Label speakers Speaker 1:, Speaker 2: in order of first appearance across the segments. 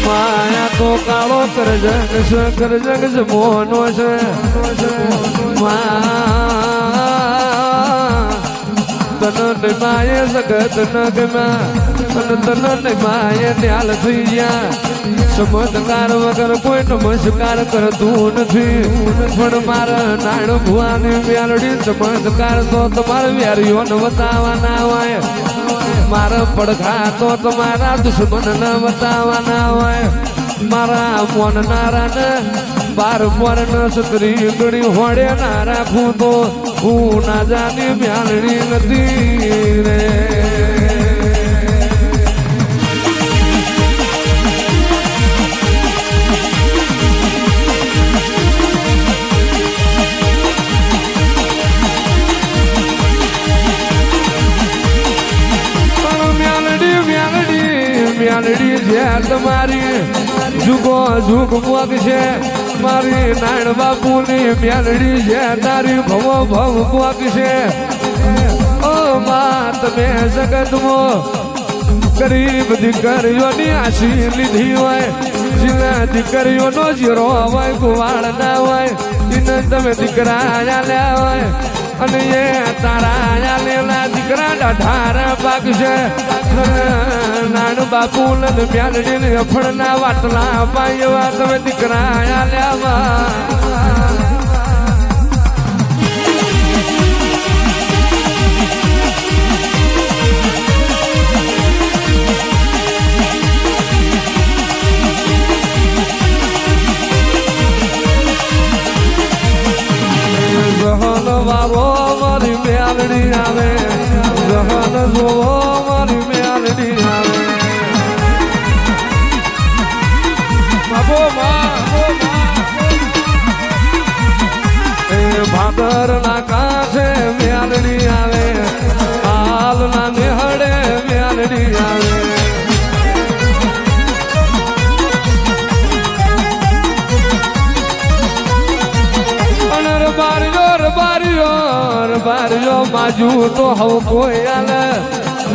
Speaker 1: માયા તો કાળો કરજગ મોનો છે તન માયે જગત નગમાં તન માયે ન્યાલ થઈ ગયા ચમત્કાર વગર કોઈ નમસ્કાર કરતું નથી પણ મારા નાણ ભુવાની વ્યાલડી ચમત્કાર તો તમારા વ્યારીઓને બતાવવાના હોય મારા પડખા તો તમારા દુશ્મન ને બતાવવાના હોય મારા મોનનારા ને બાર મોર ન સતરી ગણી હોડે ના રાખું તો હું ના જાની વ્યાલડી નથી રે વ્યાલડી જ્યાં તમારી જુગો જુગ મોગ છે મારી નાણ બાપુની વ્યાલડી જ્યાં તારી ભવો ભવ મોગ છે ઓ માં તમે જગતમાં ગરીબ દીકરીઓની આશી લીધી હોય જેના દીકરીઓનો જીરો હોય કુવાડ ના હોય એને તમે દીકરા આલ્યા હોય અને એ તારા આલેલા દીકરા ડાઢારા પાક છે નાણ બાપુ લન વ્યાલડી અફળના વાટલા પાયવા તમે દીકરા આલ્યા જહન વારો મારી વ્યાલડી આવે જહન જોવો મારી વ્યાલડી આવે એ ભાદર ના કાંઠે વ્યાલડી આવે હાલ ના મેહડે વ્યાલડી આવે બારીઓ માજુ તો હવ કોઈ આલ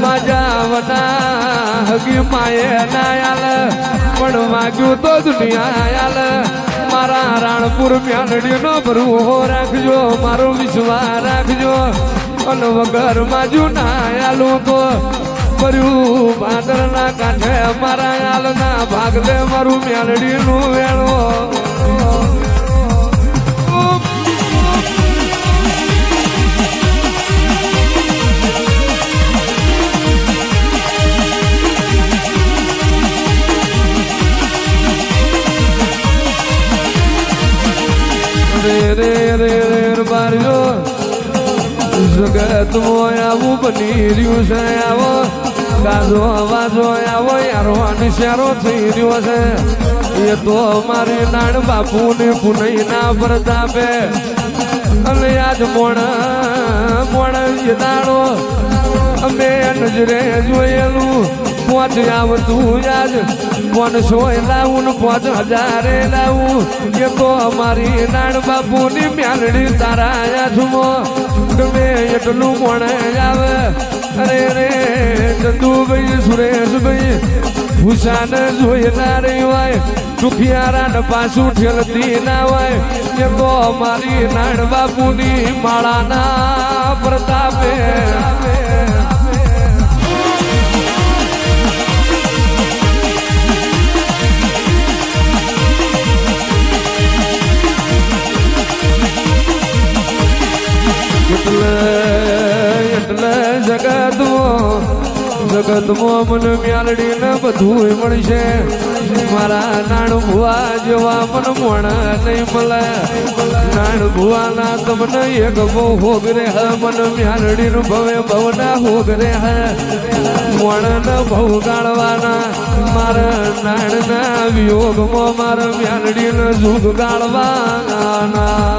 Speaker 1: માજા વટા હગી માયે ના આલ પણ માગ્યું તો દુનિયા આલ મારા રાણપુર વ્યાલડી નો ભરવો રાખજો મારો વિશ્વાસ રાખજો અને વગર માજુ ના આલું તો ભર્યું ભાદર ના કાંઠે મારા આલ ના ભાગલે મારું વ્યાલડી નું વેણો રે બારીઓ જગત મોય આવું બની રહ્યું છે આવો ગાજો અવાજો આવો યારો નિશારો થઈ રહ્યો છે એ તો મારી નાણ બાપુની પુનઈ ના પ્રતાપે અને આજ મોણ એ દાડો અમે નજરે જોયેલું પોચ આવતું આજ 500 લાવું 5000 લાવું એ તો અમારી નાણ બાપુની મ્યાલડી તારા આઠમો ગમે એટલું મોણે આવે અરે રે ચંદુભાઈ સુરેશભાઈ ભૂષાન જોયેલા રહી હોય દુખિયારા ને પાછું ઠેલતી ના હોય એ તો અમારી નાણ બાપુની માળાના પ્રતાપે એટલે જગતમાં મને મ્યાલડી ને બધું મળશે મારા નાણ ભુવા જેવા મન મોણા નહીં મળે નાણ ભુવાના તમને એક બહુ હોગ રે હ મન મ્યાલડી નું ભવે ભવના હોગ રે હ મોણ ને બહુ ગાળવાના મારા નાણ ના વિયોગમાં મારા મ્યાલડી ને જુગ ગાળવાના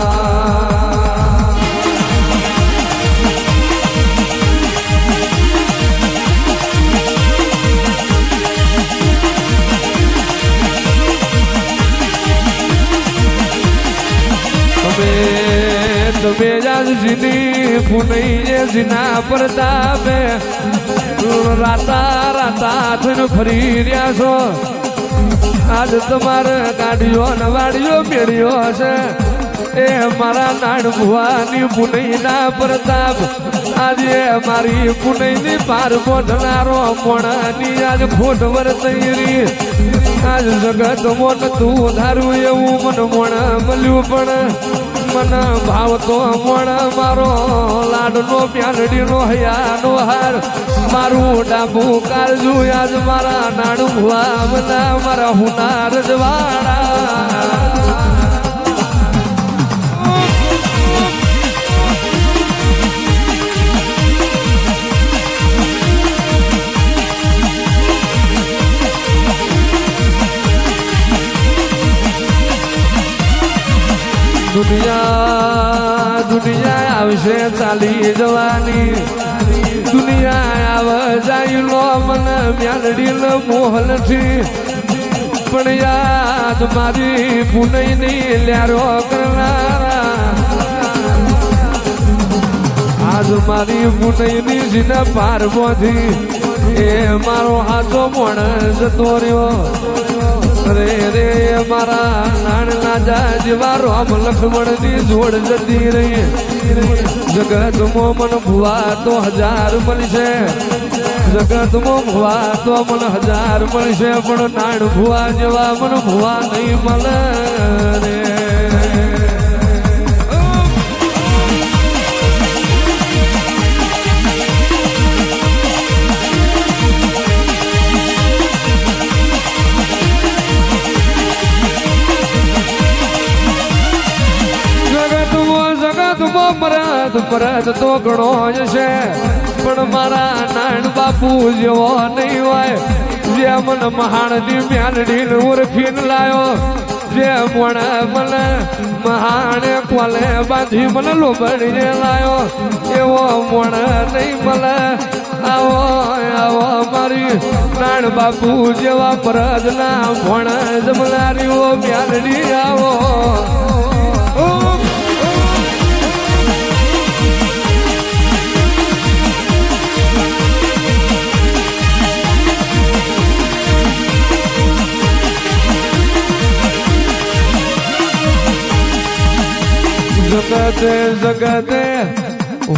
Speaker 1: તમે જાજીની પુનઈ જીના પ્રતાપે રાતા રાતા થઈને ફરી રહ્યા છો આજ તમારે ગાડીઓ ને વાડીઓ મેળ્યો હશે એ મારા નાણ ભુવાની પુનઈના પ્રતાપ આજે મારી પુનઈની પાર બોધનારો મોણાની આજ ખોટ વર્તઈરી આજ જગત મોન તું ધારું એવું મન મોણા મળ્યું પણ મન ભાવ તો મોણા મારો લાડનો પ્યાલડીનો હૈયાનો હાર મારું ડાબુ કાળજુ આજ મારા નાણ ભુવા બધા મારા હુનાર જવાડા દુનિયા આવશે ચાલી જવાની દુનિયા આવે જાય લો મને મ્યાલડી નો મોહ નથી પણ યાદ મારી પુનઈની લ્યારો કરનારા આજ મારી પુનઈની જીના પાર બોધી એ મારો હાથો મોણ જતો રહ્યો રે રે મારા નાણ નાજા જેવા રોમ લક્ષ્મણની જોડ જતી રહી જગત મન ભુવા તો 1000 મળશે જગત ભુવા તો મન 1000 મળશે પણ નાણ ભુવા જેવા મન ભુવા નહીં મળે રે પરત તો ઘણો છે પણ મારા નાણ બાપુ જેવો નહીં હોય જે મને મહાણની મ્યાલડી ઓળખીને લાયો જે મોણે મને મહાણે કોલે બાંધી મને લોબડીને લાયો એવો મોણે નહીં મળે આવો આવો મારી નાણ બાપુ જેવા પરદના મોણે જમલારીઓ મ્યાલડી આવો જગતે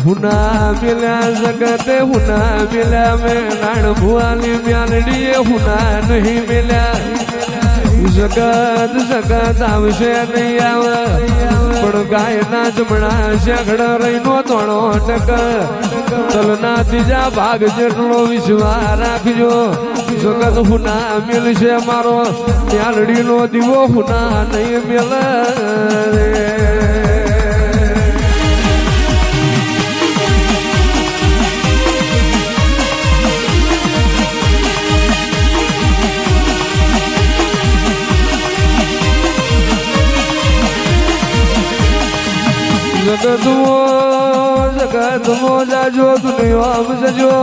Speaker 1: હુના મિલ્યા જગતે હુના મિલ્યા મેં નાણ ભુવાની મ્યાલડીએ હુના નહીં મિલ્યા જગત આવશે નહીં આવે પણ ગાયના જમણા શેખડ રહીનો 3% તલના ત્રીજા ભાગ જેટલો વિશ્વાસ રાખજો જગત હુના મિલશે મારો મ્યાલડીનો દીવો હુના નહીં મિલે રે જગતમો જાજો દુનિયા જજો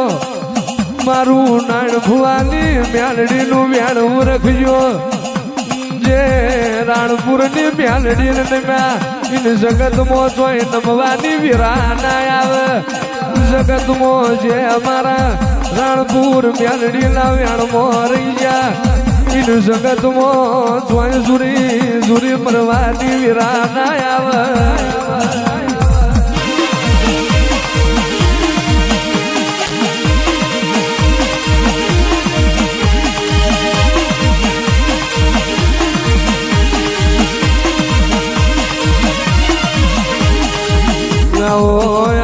Speaker 1: મારું નાણ ભુવાની મ્યાલડીનું વ્યાણ રખજો જે રાણપુરની મ્યાલડી ને જગતમાં જોઈ નમવાની વીરા ના આવે જગતમાં જે અમારા રાણપુર મ્યાલડી ના વ્યાણમાં રહી ગયા જગતમાં જોઈ જુરી મરવાની વીરા ના આવે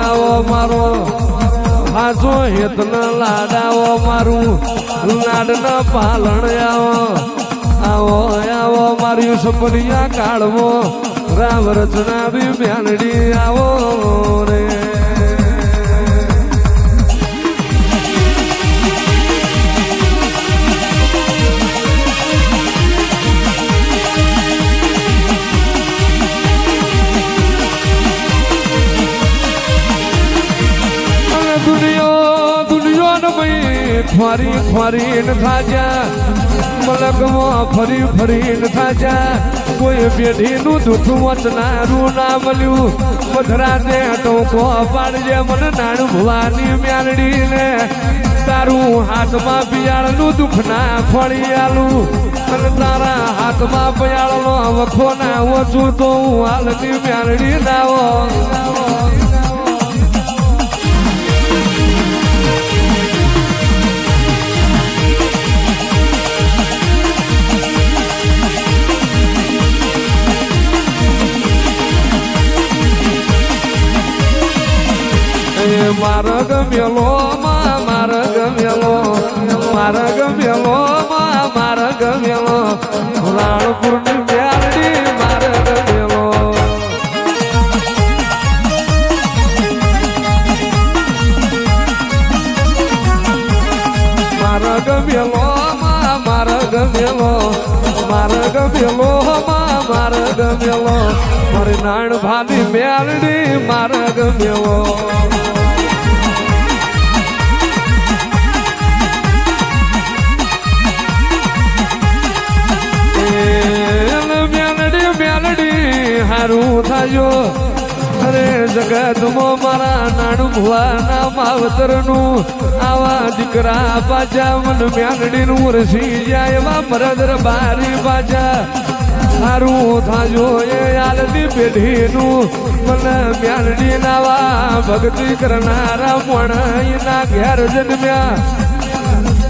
Speaker 1: આવો મારો હાજો હેતન લાડાવો મારું લાડના પાલણ આવો આવો મારી સપનિયા કાળવો રામ રચના બી મ્યાલડી આવો રે ફરી ન થાજા મલકમાં ફરી ન થાજા કોઈ પેઢીનું દુઃખ વચનારું ના મળ્યું પધરાતે ટોકો પાડજે મને નાણ ભુવાની મ્યાલડી ને તારું હાથમાં પિયાળનું દુઃખ ના ફળી આલું અને તારા હાથમાં પયાળનો વખો ના ઓછું તો હું હાલની મ્યાલડી લાવો માર્ગ મેલો માર્ગ મેલો માર્ગ મેલો માર્ગ મેલો રાણપુર ની મ્યાલડી માર્ગ મેલો માર્ગ મેલો માર્ગ મેલો માર્ગ મેલો માર્ગ મેલો મારી નાણ ભાલી મ્યાલડી માર્ગ મેલો હારું થાજો અરે જગતમાં મારા નાનું ભુવાના માવતરનું આવા દીકરા પાછા મન મ્યાલડીનું રસી જાય એવા મરદર બારી પાછા હારું થાજો એ આલતી પેઢીનું મને મ્યાલડી નાવા ભક્તિ કરનારા મોણા ઘેર જન્મ્યા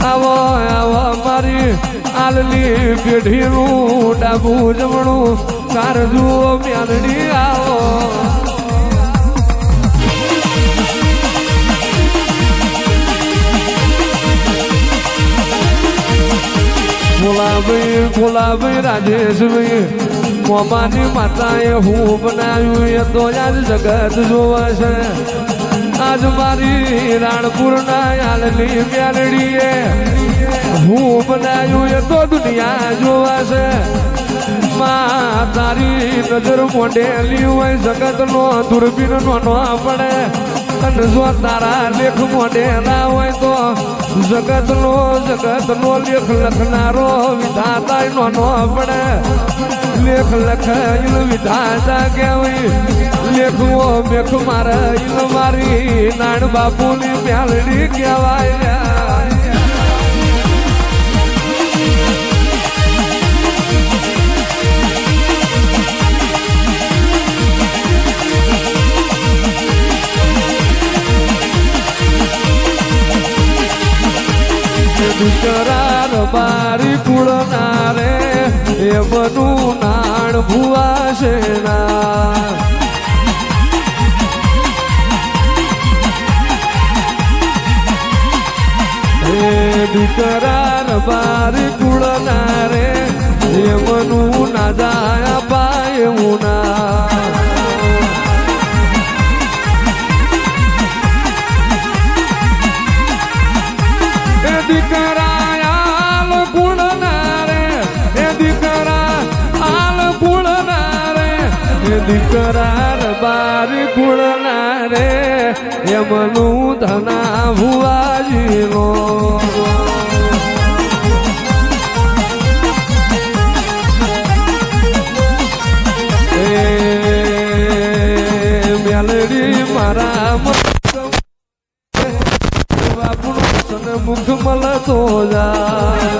Speaker 1: આવો આવો મારી આલની પેઢીનું ડાબુ જમણું કારજુ મ્યાલડી આવો ભોલાભાઈ રાજેશભાઈ મોમાની માતાએ હું બનાવ્યું એ તો આજ જગત જોવા છે આજ મારી રાણપુરના આલની મ્યાલડીએ હું બનાવ્યું એ તો દુનિયા જોવા છે માં તારી નજર મોઢેલી હોય જગત નો દૂરબીન નો પડે અને જો તારા લેખ મોઢેલા હોય તો જગત નો લેખ લખનારો વિધાતા નો પડે લેખ લખાયેલ વિધાતા કેવાય લેખવો મેખ મારે મારી નાણ બાપુની મ્યાલડી કહેવાય કરાર બારી કુળના રે એ બનું નાણ ભુવા છે ના કરાર બારી કુળના રે એ બનું ના જાય પાય ઉના દીકરાર બારી કુળના રે એમનું ધના ભુવાજીનો મ્યાલડી મારા બાપુનો મુખ મળતો જા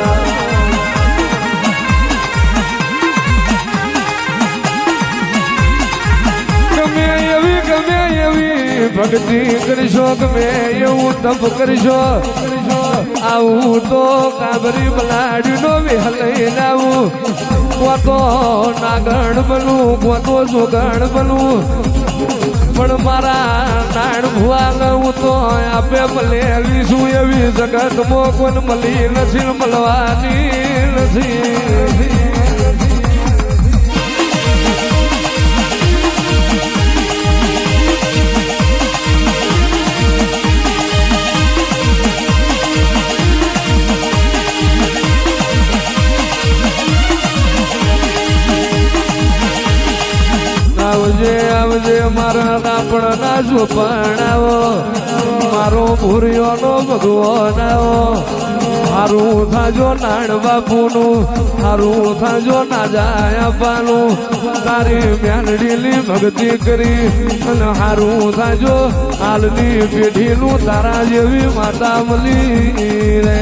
Speaker 1: ભક્તિ કરશો ગમે એવું તપ કરશો આવું તો કાબરી બલાડી નો વિહલઈ લાવું કોતો નાગણ બનું કોતો જોગણ બનું પણ મારા નાણ ભુવા લઉં તો આપે મળેલી શું એવી જગત મો કોણ મળી નથી મળવાની નથી આવજે મારા નાપણ ના ઝોપણાવો મારો ભૂરિયોનો ભગવાન આવો હારું થાજો નાણ બાપુનું હારું થાજો ના જાય આપવાનું તારી મ્યાલડીની ભક્તિ કરી અને હારું થાજો હાલની પેઢીનું તારા જેવી માતા મળી રે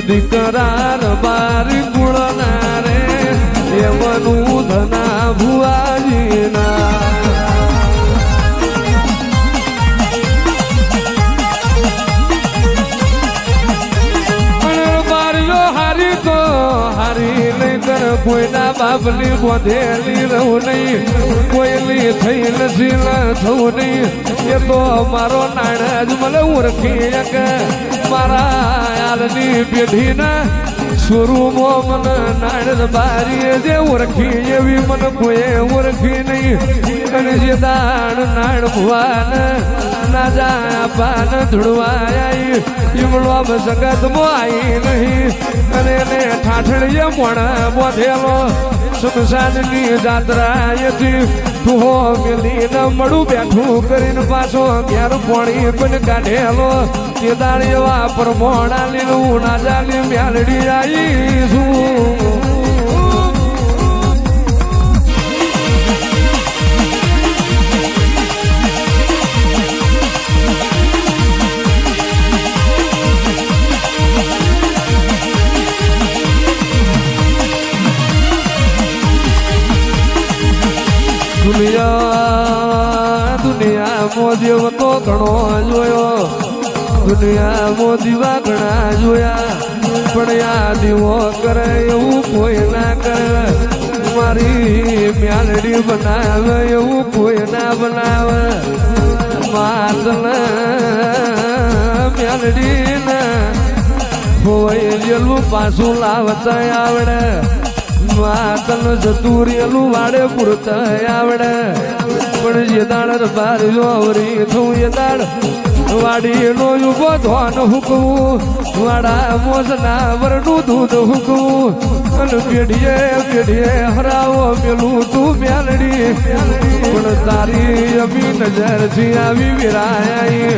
Speaker 1: દીકરા બારી કુળના રે એમનું ધના ભુવાજીના હારી તો હારી નહીં કર કોઈના બાપની બોધેલી રહું નહીં કોઈની થઈ નથી થવું નહીં એ તો મારો નાણા જ મને ઓળખી કે મારા યારની પેઢીના સ્વરૂપો મને નાણ બારીએ જે ઓળખી એવી મને કોઈ ઓળખી નહીં અને જે દાણ નાણ ભુવાન ના જા પાન ધૂળવાય ઈમળો સંગતમાં આવી નહીં અને એને ઠાઠડીએ મોણા બોધેલો શમશાનની જાત્રાએથી તુહો મિલીને મળું બેઠું કરીને પાછો ઘેર પોણી પણ કાઢેલો તે દાળ એવા પરમોણા લીલું ના જાની મ્યાલડી આવી છું દુનિયામાં દેવ તો ઘણો જોયો દુનિયામાં દીવા ઘણા જોયા પણ આ દીવો કરે એવું કોઈ ના કરે મારી મ્યાલડી બનાવે એવું કોઈ ના બનાવે માતલ મ્યાલડી ને હોય જેલું પાછું લાવતા આવડે માતલ જતુરેલું વાડે પૂરતા આવડે પણ જે દાડ બાર જોવરી થવું એ દાડ વાડીનો ઉભો ધોન હુકવું વાડા મોજના વરનું દૂધ હુકવું અને પેઢીએ હરાવો પેલું તું મ્યાલડી પણ તારી અમી નજરથી આવી વિરાય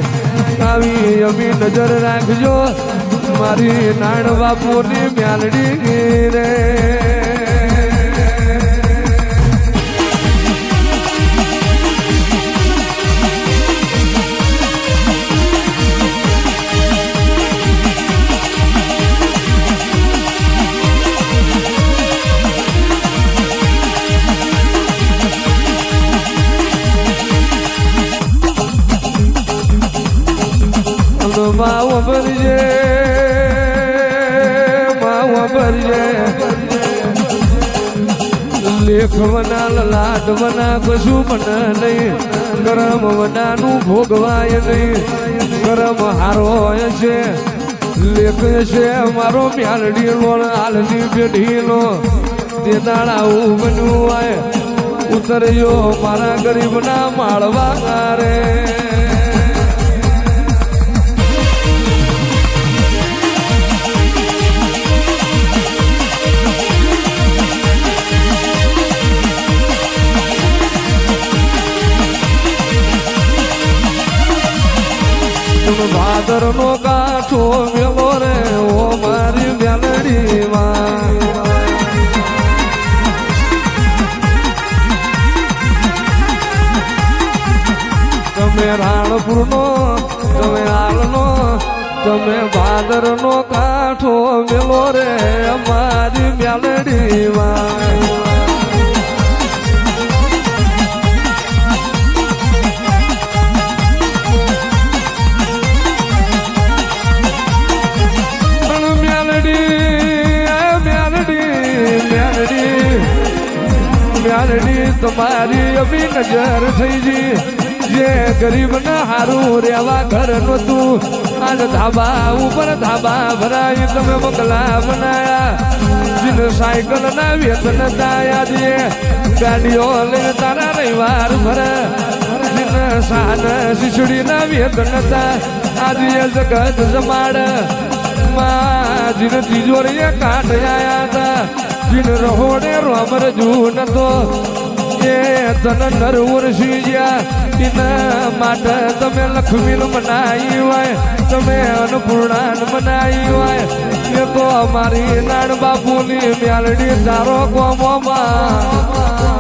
Speaker 1: આવી અમી નજર રાખજો મારી નાણ બાપુની મ્યાલડી રે માવો ભરજે લેખ વના લાડ વના કશું પણ નહીં ગરમ વનાનું ભોગવાય નહીં ગરમ હારો છે લેખ છે મારો મ્યાલડી લોણ હાલની પેઢીનો તે દાડાવું બન્યું હોય ઉતર્યો મારા ગરીબના માળવા રે ભાદર નો કાંઠો મેલો રે ઓ મારી મ્યાલડીમાં તમે રાણપુર નો તમે હાલનો તમે ભાદર નો કાંઠો મેલો રે અમારી મ્યાલડીમાં મ્યાલડી તમારી અમી નજર થઈ જી જે ગરીબ ના હારું રેવા ઘર નતું આજ ધાબા ઉપર ધાબા ભરાય તમે બંગલા બનાયા જીન સાયકલ ના વેતન દાયા દે ગાડીઓ લઈને તારા રવિવાર ભરે જીન સાન શીશડી ના વેતન તા આજે જગત જમાડ માં જીન તિજોરીએ કાઢ આયા તા જીન રહોડે રોમર જુ નતો એ તન નર ઉરસી ગયા એના માટે તમે લક્ષ્મી મનાઈ હોય તમે અન્નપૂર્ણા મનાઈ હોય એ તો અમારી નાણ બાપુની મ્યાલડી તારો ગોમોમાં